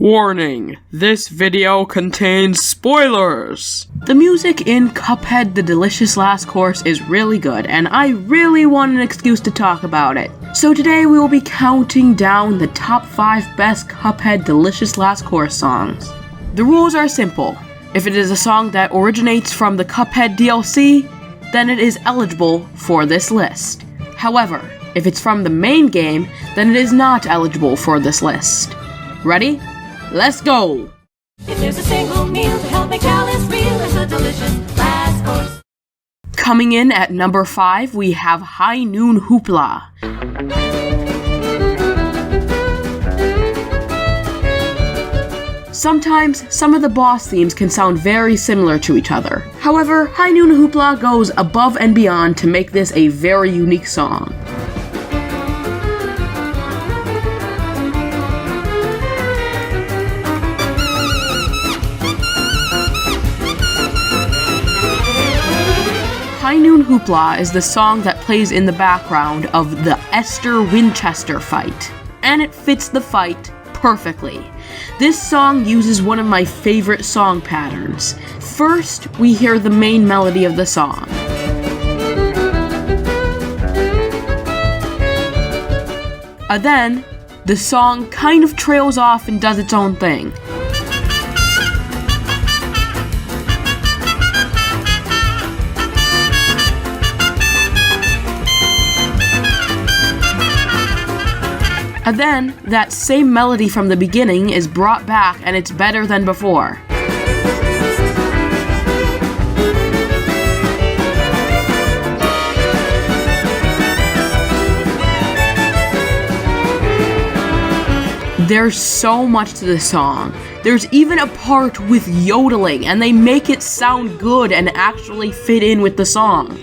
Warning, this video contains spoilers! The music in Cuphead The Delicious Last Course is really good, and I really want an excuse to talk about it. So today we will be counting down the top 5 best Cuphead Delicious Last Course songs. The rules are simple. If it is a song that originates from the Cuphead DLC, then it is eligible for this list. However, if it's from the main game, then it is not eligible for this list. Ready? Let's go! If there's a single meal to help make calories real, it's a delicious last course. Coming in at number 5, we have High Noon Hoopla. Sometimes, some of the boss themes can sound very similar to each other. However, High Noon Hoopla goes above and beyond to make this a very unique song. High Noon Hoopla is the song that plays in the background of the Esther Winchester fight, and it fits the fight perfectly. This song uses one of my favorite song patterns. First, we hear the main melody of the song. And then, the song kind of trails off and does its own thing. And then, that same melody from the beginning is brought back and it's better than before. There's so much to this song. There's even a part with yodeling, and they make it sound good and actually fit in with the song.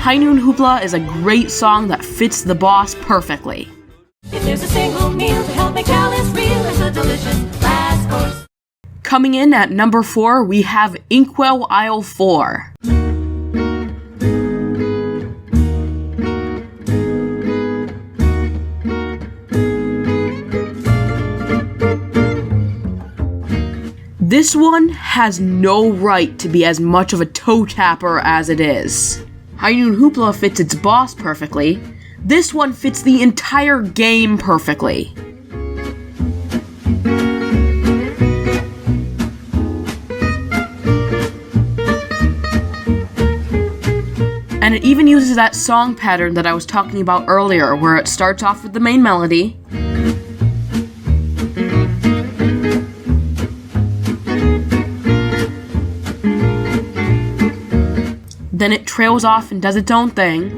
High Noon Hoopla is a great song that fits the boss perfectly. If there's a single meal to help make calories real, it's a delicious last course. Coming in at number 4, we have Inkwell Isle 4. This one has no right to be as much of a toe tapper as it is. High Noon Hoopla fits its boss perfectly. This one fits the entire game perfectly. And it even uses that song pattern that I was talking about earlier, where it starts off with the main melody, then it trails off and does its own thing.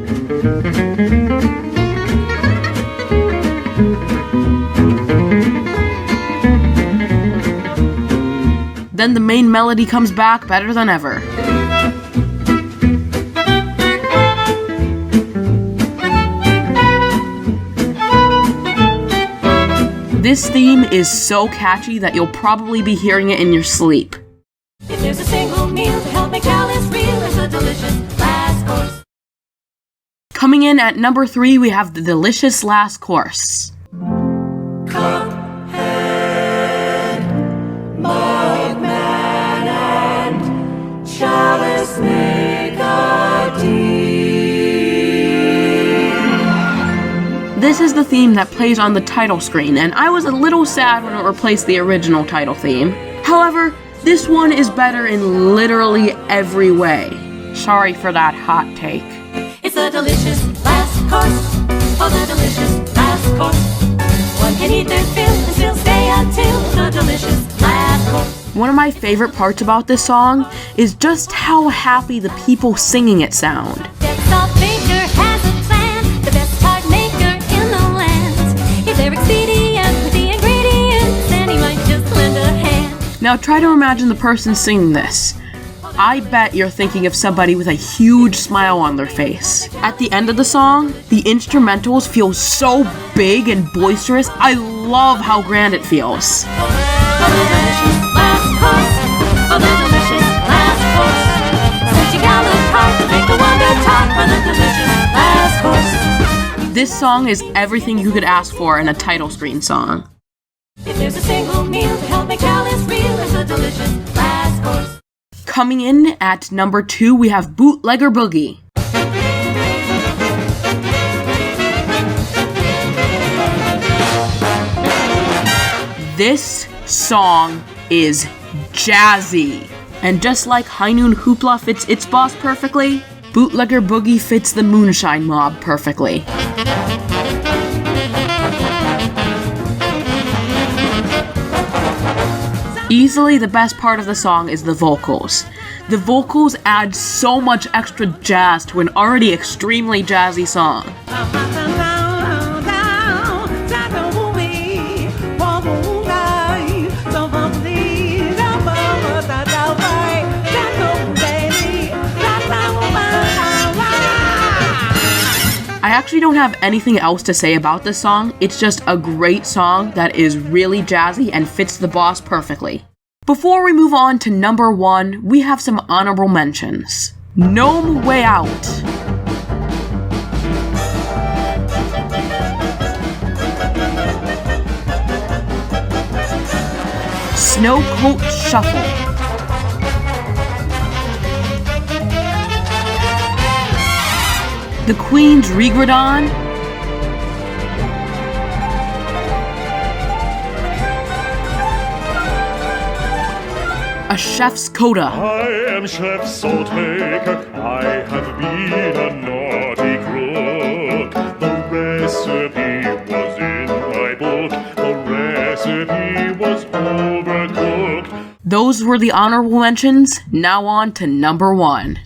Then the main melody comes back better than ever. This theme is so catchy that you'll probably be hearing it in your sleep. If there's a single meal to help make calories real, it's a delicious last course. Coming in at number 3, we have The Delicious Last Course. Cuphead, Mugman, and Chalice make a deal. This is the theme that plays on the title screen, and I was a little sad when it replaced the original title theme. However, this one is better in literally every way. Sorry for that hot take. It's a delicious last course. Oh, the delicious last course. One can eat their fill and still stay until the delicious last course. One of my favorite parts about this song is just how happy the people singing it sound. Dead Salt Baker has a plan, the best tart maker in the land. If they're expedient with the ingredients, then he might just lend a hand. Now try to imagine the person singing this. I bet you're thinking of somebody with a huge smile on their face. At the end of the song, the instrumentals feel so big and boisterous. I love how grand it feels. Oh, the delicious last course. Oh, the delicious last course. Since you got the part to make the wonder talk for the delicious last course. This song is everything you could ask for in a title screen song. If there's a single meal to help make Chalice real, it's a delicious last course. Coming in at number 2, we have Bootlegger Boogie. This song is jazzy. And just like High Noon Hoopla fits its boss perfectly, Bootlegger Boogie fits the Moonshine Mob perfectly. Easily the best part of the song is the vocals. The vocals add so much extra jazz to an already extremely jazzy song. I actually don't have anything else to say about this song. It's just a great song that is really jazzy and fits the boss perfectly. Before we move on to number 1, we have some honorable mentions. Gnome Way Out. Snowcoat Shuffle. The Queen's Regredon. A Chef's Coda. I am Chef Saltmaker, I have been a naughty crook. The recipe was in my book, the recipe was overcooked. Those were the honorable mentions. Now on to number 1.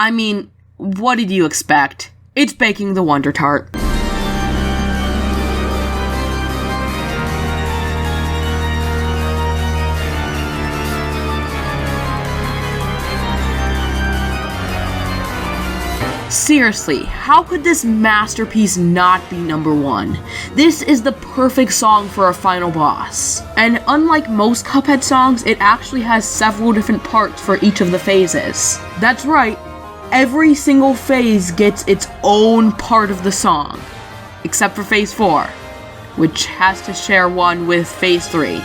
I mean, what did you expect? It's baking the Wonder Tart. Seriously, how could this masterpiece not be number 1? This is the perfect song for a final boss. And unlike most Cuphead songs, it actually has several different parts for each of the phases. That's right, every single phase gets its own part of the song. Except for phase 4, which has to share one with phase 3.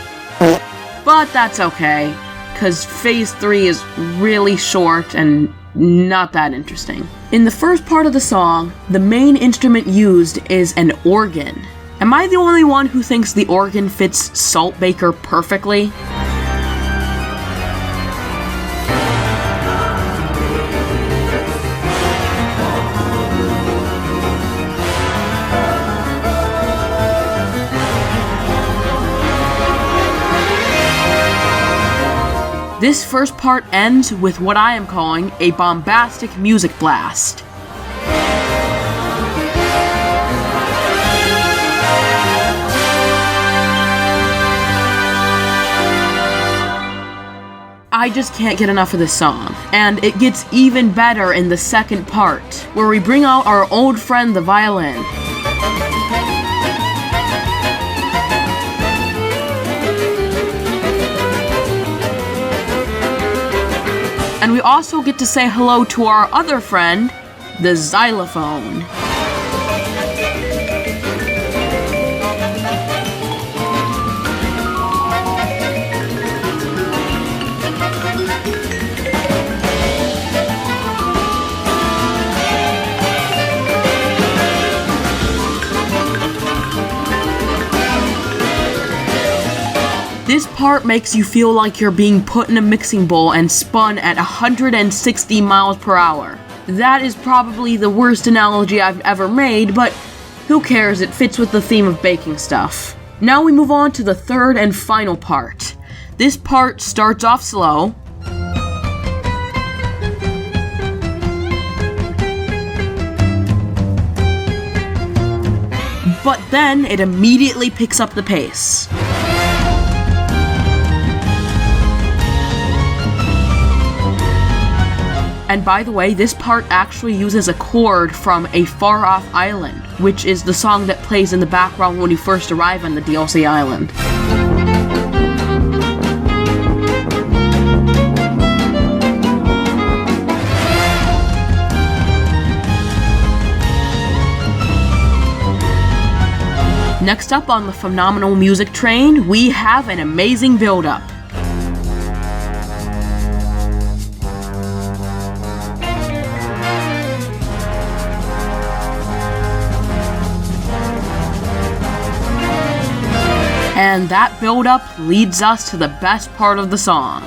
But that's okay, because phase 3 is really short and not that interesting. In the first part of the song, the main instrument used is an organ. Am I the only one who thinks the organ fits Saltbaker perfectly? This first part ends with what I am calling a bombastic music blast. I just can't get enough of this song. And it gets even better in the second part, where we bring out our old friend the violin. And we also get to say hello to our other friend, the xylophone. This part makes you feel like you're being put in a mixing bowl and spun at 160 miles per hour. That is probably the worst analogy I've ever made, but who cares, it fits with the theme of baking stuff. Now we move on to the third and final part. This part starts off slow, but then it immediately picks up the pace. And by the way, this part actually uses a chord from A Far Off Island, which is the song that plays in the background when you first arrive on the DLC island. Next up on the phenomenal music train, we have an amazing build-up. And that build-up leads us to the best part of the song.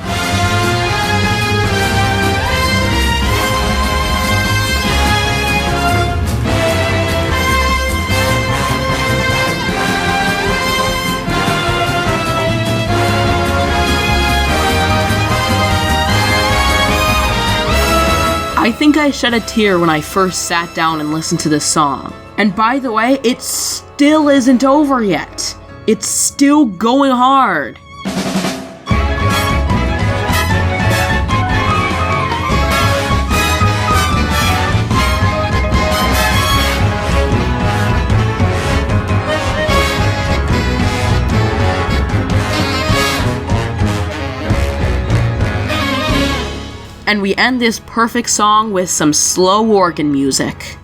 I think I shed a tear when I first sat down and listened to this song. And by the way, it still isn't over yet. It's still going hard. And we end this perfect song with some slow organ music.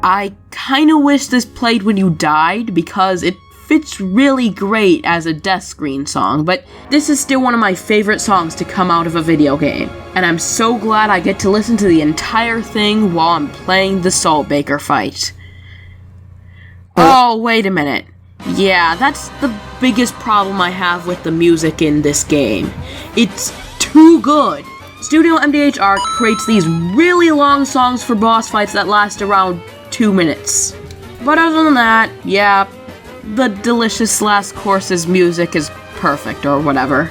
I kinda wish this played when you died because it fits really great as a death screen song, but this is still one of my favorite songs to come out of a video game. And I'm so glad I get to listen to the entire thing while I'm playing the Saltbaker fight. Oh, wait a minute. Yeah, that's the biggest problem I have with the music in this game. It's too good. Studio MDH Art creates these really long songs for boss fights that last around 2 minutes. But other than that, yeah, the Delicious Last Course's music is perfect or whatever.